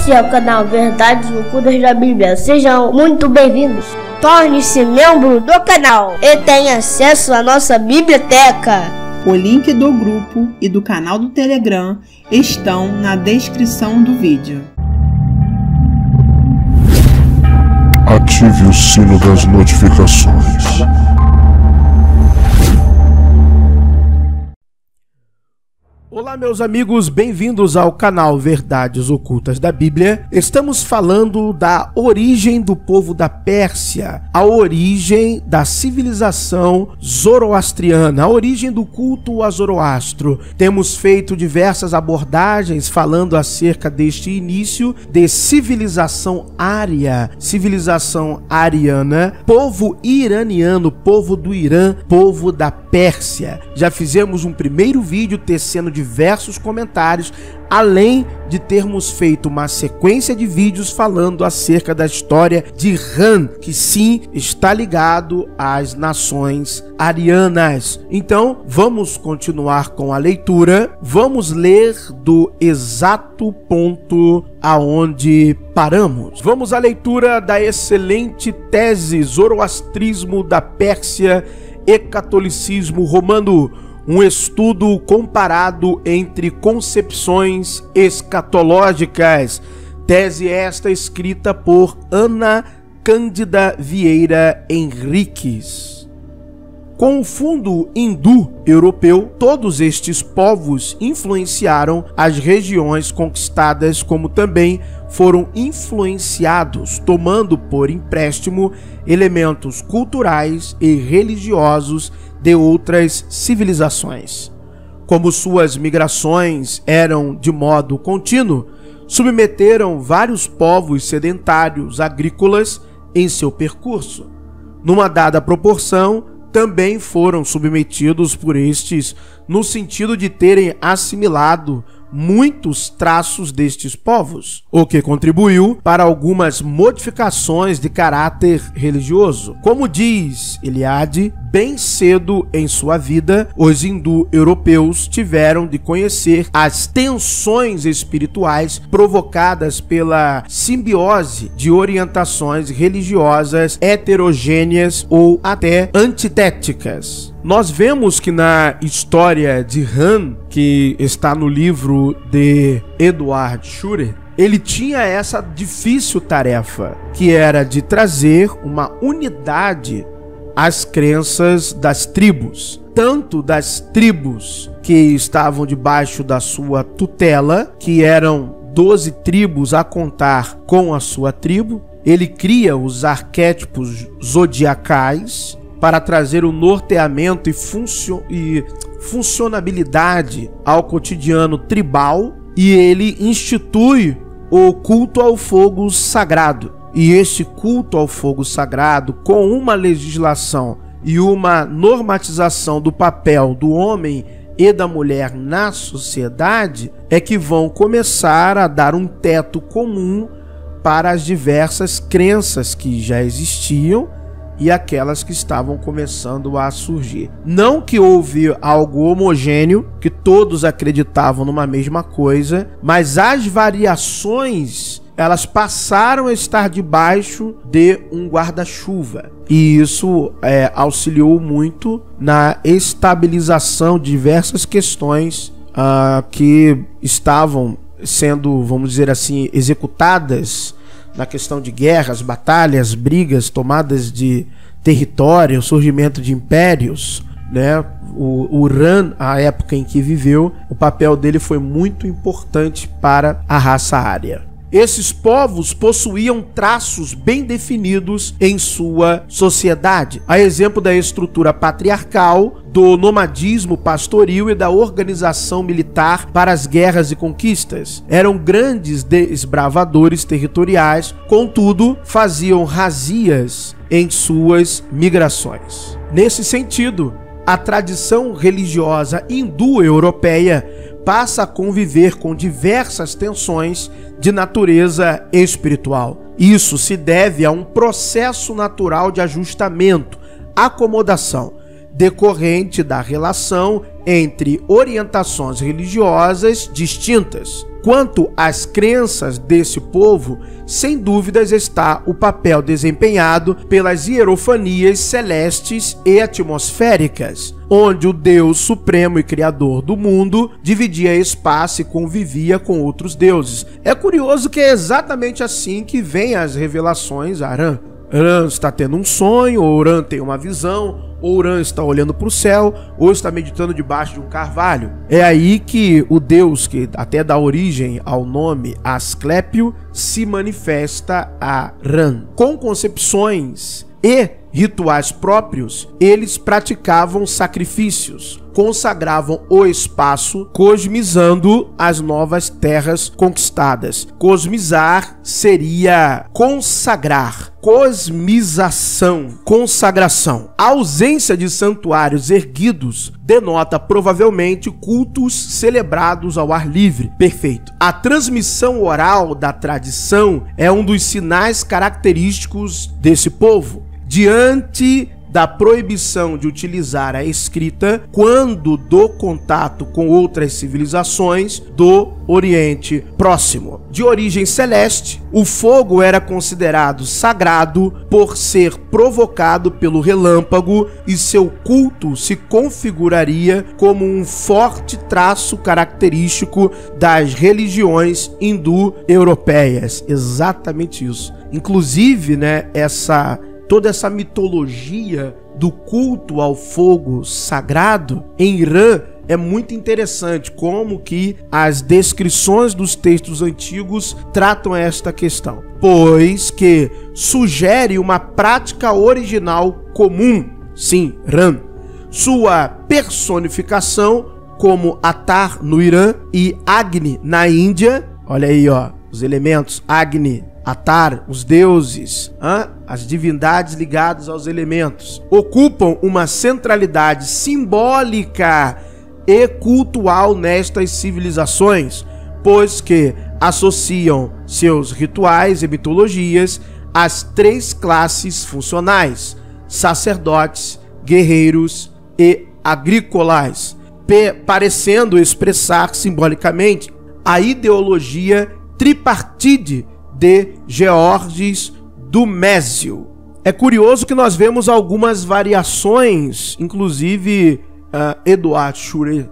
Esse é o canal Verdades Ocultas da Bíblia. Sejam muito bem-vindos. Torne-se membro do canal e tenha acesso à nossa biblioteca. O link do grupo e do canal do Telegram estão na descrição do vídeo. Ative o sino das notificações. Olá, meus amigos, bem-vindos ao canal Verdades Ocultas da Bíblia. Estamos falando da origem do povo da Pérsia, a origem da civilização zoroastriana, a origem do culto a Zoroastro. Temos feito diversas abordagens falando acerca deste início de civilização ária, civilização ariana, povo iraniano, povo do Irã, povo da Pérsia. Já fizemos um primeiro vídeo tecendo diversos comentários, além de termos feito uma sequência de vídeos falando acerca da história de Irã, que sim está ligado às nações arianas. Então, vamos continuar com a leitura. Vamos ler do exato ponto aonde paramos. Vamos à leitura da excelente tese Zoroastrismo da Pérsia e Catolicismo Romano, um estudo comparado entre concepções escatológicas. Tese esta escrita por Ana Cândida Vieira Henriques. Com o fundo hindu-europeu, todos estes povos influenciaram as regiões conquistadas, como também foram influenciados, tomando por empréstimo elementos culturais e religiosos de outras civilizações. Como suas migrações eram de modo contínuo, submeteram vários povos sedentários agrícolas em seu percurso. Numa dada proporção, também foram submetidos por estes no sentido de terem assimilado muitos traços destes povos, o que contribuiu para algumas modificações de caráter religioso. Como diz Eliade, bem cedo em sua vida, os hindu-europeus tiveram de conhecer as tensões espirituais provocadas pela simbiose de orientações religiosas heterogêneas ou até antitéticas. Nós vemos que na história de Irã, que está no livro de Edward Schurer, ele tinha essa difícil tarefa, que era de trazer uma unidade às crenças das tribos, tanto das tribos que estavam debaixo da sua tutela, que eram 12 tribos a contar com a sua tribo. Ele cria os arquétipos zodiacais para trazer o norteamento e funcionabilidade ao cotidiano tribal, e ele institui o culto ao fogo sagrado. E este culto ao fogo sagrado, com uma legislação e uma normatização do papel do homem e da mulher na sociedade, é que vão começar a dar um teto comum para as diversas crenças que já existiam e aquelas que estavam começando a surgir. Não que houve algo homogêneo, que todos acreditavam numa mesma coisa, mas as variações, elas passaram a estar debaixo de um guarda-chuva. E isso auxiliou muito na estabilização de diversas questões que estavam sendo, vamos dizer assim, executadas na questão de guerras, batalhas, brigas, tomadas de território, surgimento de impérios, né? O Irã, a época em que viveu, o papel dele foi muito importante para a raça ária. Esses povos possuíam traços bem definidos em sua sociedade, a exemplo da estrutura patriarcal, do nomadismo pastoril e da organização militar para as guerras e conquistas. Eram grandes desbravadores territoriais, contudo, faziam razias em suas migrações. Nesse sentido, a tradição religiosa hindu-europeia passa a conviver com diversas tensões de natureza espiritual. Isso se deve a um processo natural de ajustamento, acomodação, decorrente da relação entre orientações religiosas distintas. Quanto às crenças desse povo, sem dúvidas está o papel desempenhado pelas hierofanias celestes e atmosféricas, onde o Deus supremo e criador do mundo dividia espaço e convivia com outros deuses. É curioso que é exatamente assim que vêm as revelações a Arã. Arã está tendo um sonho, ou Arã tem uma visão, ou Arã está olhando para o céu, ou está meditando debaixo de um carvalho. É aí que o Deus, que até dá origem ao nome Asclépio, se manifesta a Arã. Com concepções e rituais próprios, eles praticavam sacrifícios, consagravam o espaço, cosmizando as novas terras conquistadas. Cosmizar seria consagrar, cosmização, consagração. A ausência de santuários erguidos denota provavelmente cultos celebrados ao ar livre. Perfeito. A transmissão oral da tradição é um dos sinais característicos desse povo. Diante da proibição de utilizar a escrita quando do contato com outras civilizações do Oriente Próximo. De origem celeste, o fogo era considerado sagrado por ser provocado pelo relâmpago e seu culto se configuraria como um forte traço característico das religiões hindu-europeias. Exatamente isso. Inclusive, toda essa mitologia do culto ao fogo sagrado em Irã é muito interessante, como que as descrições dos textos antigos tratam esta questão, pois que sugere uma prática original comum, sim, Ram. Sua personificação como Atar no Irã e Agni na Índia, olha aí, ó, os elementos Agni, Atar, os deuses, as divindades ligadas aos elementos, ocupam uma centralidade simbólica e cultural nestas civilizações, pois que associam seus rituais e mitologias às três classes funcionais: sacerdotes, guerreiros e agrícolas, parecendo expressar simbolicamente a ideologia tripartite de Georges Dumézil. É curioso que nós vemos algumas variações, inclusive Eduard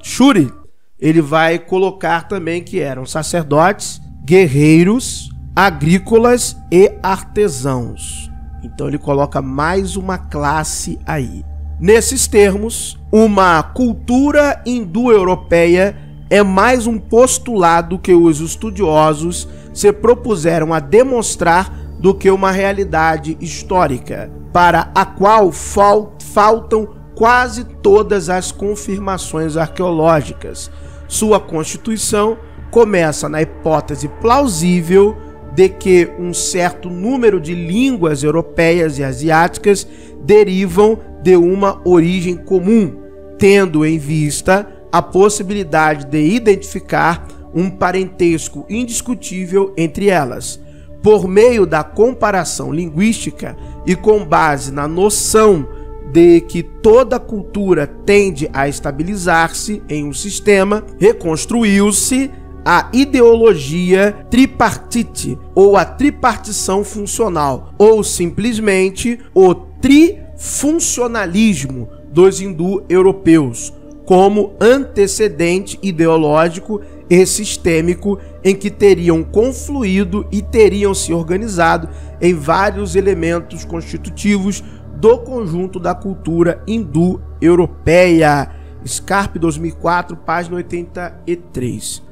Schuri, ele vai colocar também que eram sacerdotes, guerreiros, agrícolas e artesãos. Então ele coloca mais uma classe aí. Nesses termos, uma cultura hindu-europeia é mais um postulado que os estudiosos se propuseram a demonstrar do que uma realidade histórica, para a qual faltam quase todas as confirmações arqueológicas. Sua constituição começa na hipótese plausível de que um certo número de línguas europeias e asiáticas derivam de uma origem comum, tendo em vista a possibilidade de identificar um parentesco indiscutível entre elas. Por meio da comparação linguística e com base na noção de que toda cultura tende a estabilizar-se em um sistema, reconstruiu-se a ideologia tripartite, ou a tripartição funcional, ou simplesmente o trifuncionalismo dos hindu-europeus, como antecedente ideológico e sistêmico em que teriam confluído e teriam se organizado em vários elementos constitutivos do conjunto da cultura hindu-europeia. Scarpe, 2004, página 83.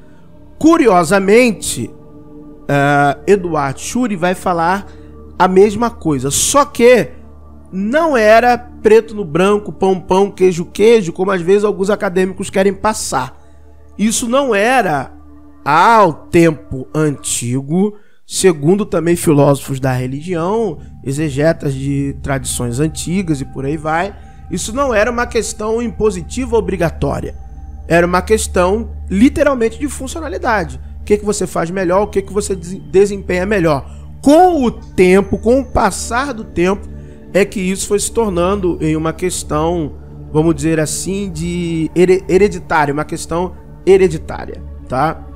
Curiosamente, Eduard Schuri vai falar a mesma coisa, só que não era preto no branco, pão pão, queijo queijo, como às vezes alguns acadêmicos querem passar. Isso não era ao tempo antigo, segundo também filósofos da religião, exegetas de tradições antigas e por aí vai. Isso não era uma questão impositiva obrigatória. Era uma questão literalmente de funcionalidade. O que você faz melhor, o que você desempenha melhor. Com o tempo, com o passar do tempo, é que isso foi se tornando em uma questão vamos dizer assim, de hereditária, uma questão hereditária, tá?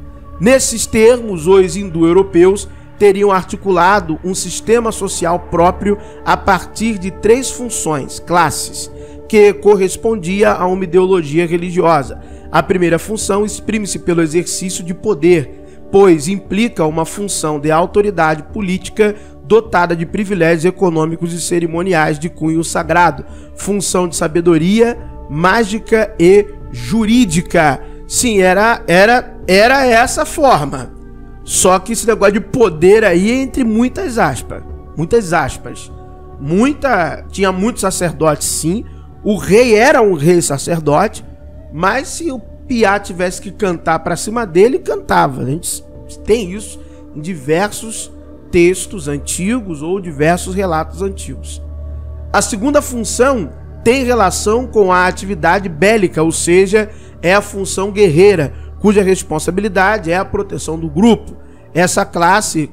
Nesses termos, os indo-europeus teriam articulado um sistema social próprio a partir de 3 funções, classes, que correspondia a uma ideologia religiosa. A primeira função exprime-se pelo exercício de poder, pois implica uma função de autoridade política dotada de privilégios econômicos e cerimoniais de cunho sagrado, função de sabedoria, mágica e jurídica. Sim, era essa forma. Só que esse negócio de poder aí é entre muitas aspas. Tinha muitos sacerdotes, sim. O rei era um rei sacerdote, mas se o piá tivesse que cantar para cima dele, cantava. A gente tem isso em diversos textos antigos ou diversos relatos antigos. A segunda função tem relação com a atividade bélica, ou seja, é a função guerreira, cuja responsabilidade é a proteção do grupo. Essa classe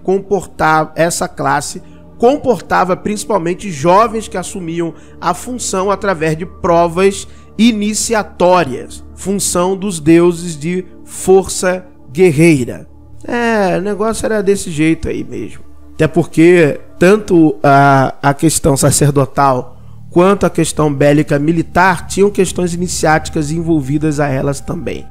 comportava principalmente jovens que assumiam a função através de provas iniciatórias, função dos deuses de força guerreira. O negócio era desse jeito aí mesmo. Até porque tanto a questão sacerdotal quanto a questão bélica militar tinham questões iniciáticas envolvidas a elas também.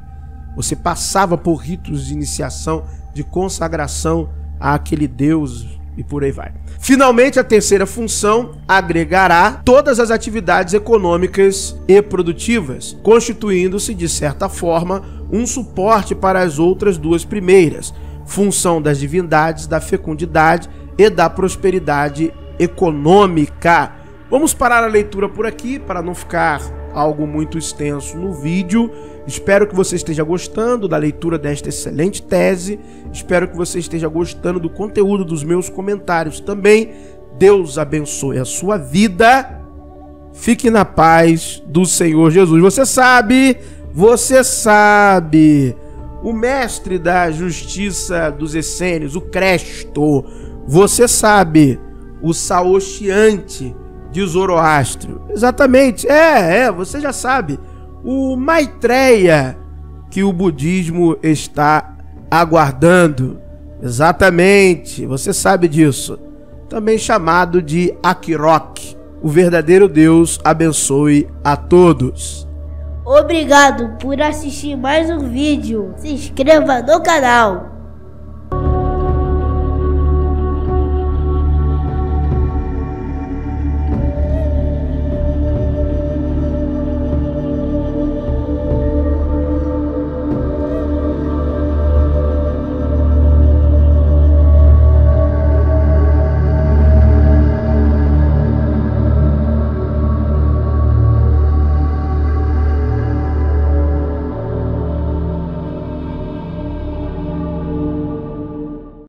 Você passava por ritos de iniciação, de consagração àquele deus e por aí vai. Finalmente, a terceira função agregará todas as atividades econômicas e produtivas, constituindo-se, de certa forma, um suporte para as outras 2 primeiras, função das divindades, da fecundidade e da prosperidade econômica. Vamos parar a leitura por aqui para não ficar algo muito extenso no vídeo. Espero que você esteja gostando da leitura desta excelente tese. Espero que você esteja gostando do conteúdo dos meus comentários também. Deus abençoe a sua vida. Fique na paz do Senhor Jesus. Você sabe, o mestre da justiça dos essênios, o Cresto, você sabe, o Saoshyant de Zoroastro. Exatamente, você já sabe. O Maitreya que o budismo está aguardando. Exatamente, você sabe disso. Também chamado de Akirok. O verdadeiro Deus abençoe a todos. Obrigado por assistir mais um vídeo. Se inscreva no canal.